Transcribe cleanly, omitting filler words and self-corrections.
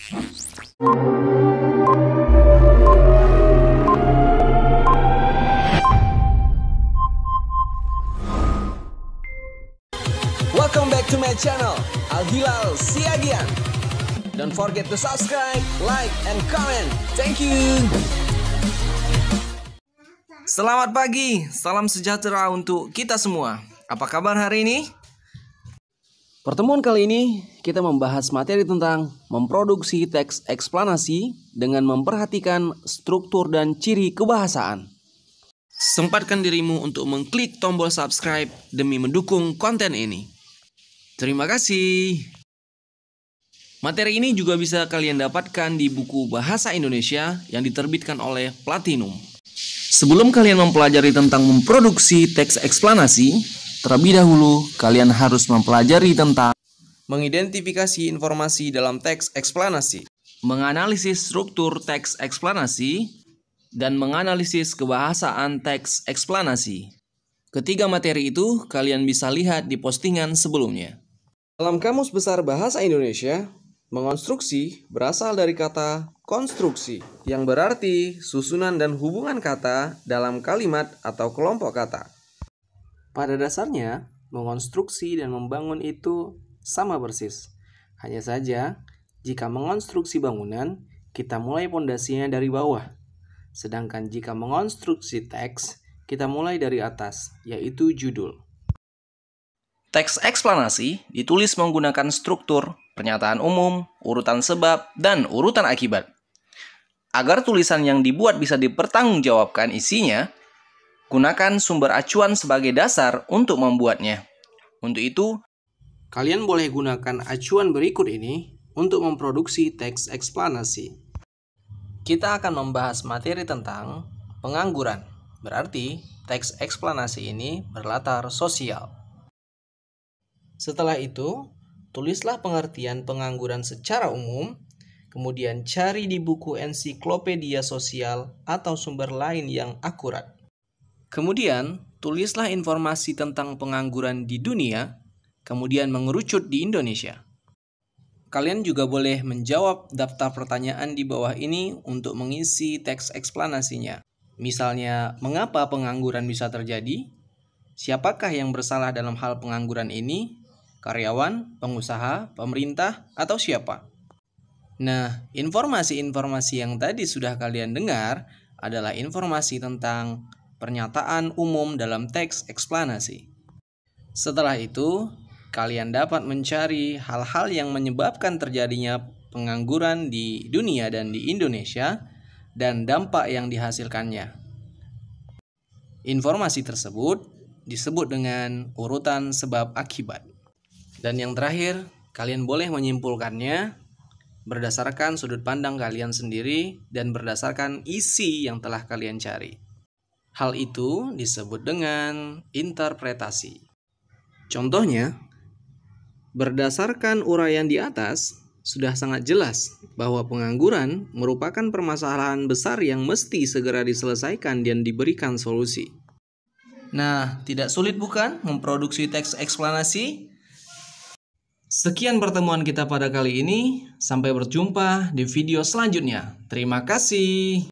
Welcome back to my channel, Al Hilal Siagian. Don't forget to subscribe, like, and comment. Thank you. Selamat pagi, salam sejahtera untuk kita semua. Apa kabar hari ini? Pertemuan kali ini kita membahas materi tentang memproduksi teks eksplanasi dengan memperhatikan struktur dan ciri kebahasaan. Sempatkan dirimu untuk mengklik tombol subscribe demi mendukung konten ini. Terima kasih. Materi ini juga bisa kalian dapatkan di buku Bahasa Indonesia yang diterbitkan oleh Platinum. Sebelum kalian mempelajari tentang memproduksi teks eksplanasi, terlebih dahulu kalian harus mempelajari tentang mengidentifikasi informasi dalam teks eksplanasi, menganalisis struktur teks eksplanasi, dan menganalisis kebahasaan teks eksplanasi. Ketiga materi itu kalian bisa lihat di postingan sebelumnya. Dalam Kamus Besar Bahasa Indonesia, mengonstruksi berasal dari kata konstruksi, yang berarti susunan dan hubungan kata dalam kalimat atau kelompok kata. Pada dasarnya, mengonstruksi dan membangun itu sama persis. Hanya saja, jika mengonstruksi bangunan, kita mulai pondasinya dari bawah. Sedangkan jika mengonstruksi teks, kita mulai dari atas, yaitu judul. Teks eksplanasi ditulis menggunakan struktur, pernyataan umum, urutan sebab, dan urutan akibat. Agar tulisan yang dibuat bisa dipertanggungjawabkan isinya, gunakan sumber acuan sebagai dasar untuk membuatnya. Untuk itu, kalian boleh gunakan acuan berikut ini untuk memproduksi teks eksplanasi. Kita akan membahas materi tentang pengangguran. Berarti, teks eksplanasi ini berlatar sosial. Setelah itu, tulislah pengertian pengangguran secara umum, kemudian cari di buku ensiklopedia sosial atau sumber lain yang akurat. Kemudian, tulislah informasi tentang pengangguran di dunia, kemudian mengerucut di Indonesia. Kalian juga boleh menjawab daftar pertanyaan di bawah ini untuk mengisi teks eksplanasinya. Misalnya, mengapa pengangguran bisa terjadi? Siapakah yang bersalah dalam hal pengangguran ini? Karyawan, pengusaha, pemerintah, atau siapa? Nah, informasi-informasi yang tadi sudah kalian dengar adalah informasi tentang pernyataan umum dalam teks eksplanasi. Setelah itu, kalian dapat mencari hal-hal yang menyebabkan terjadinya pengangguran di dunia dan di Indonesia dan dampak yang dihasilkannya. Informasi tersebut disebut dengan urutan sebab akibat. Dan yang terakhir, kalian boleh menyimpulkannya berdasarkan sudut pandang kalian sendiri dan berdasarkan isi yang telah kalian cari. Hal itu disebut dengan interpretasi. Contohnya, berdasarkan uraian di atas, sudah sangat jelas bahwa pengangguran merupakan permasalahan besar yang mesti segera diselesaikan dan diberikan solusi. Nah, tidak sulit bukan memproduksi teks eksplanasi? Sekian pertemuan kita pada kali ini. Sampai berjumpa di video selanjutnya. Terima kasih.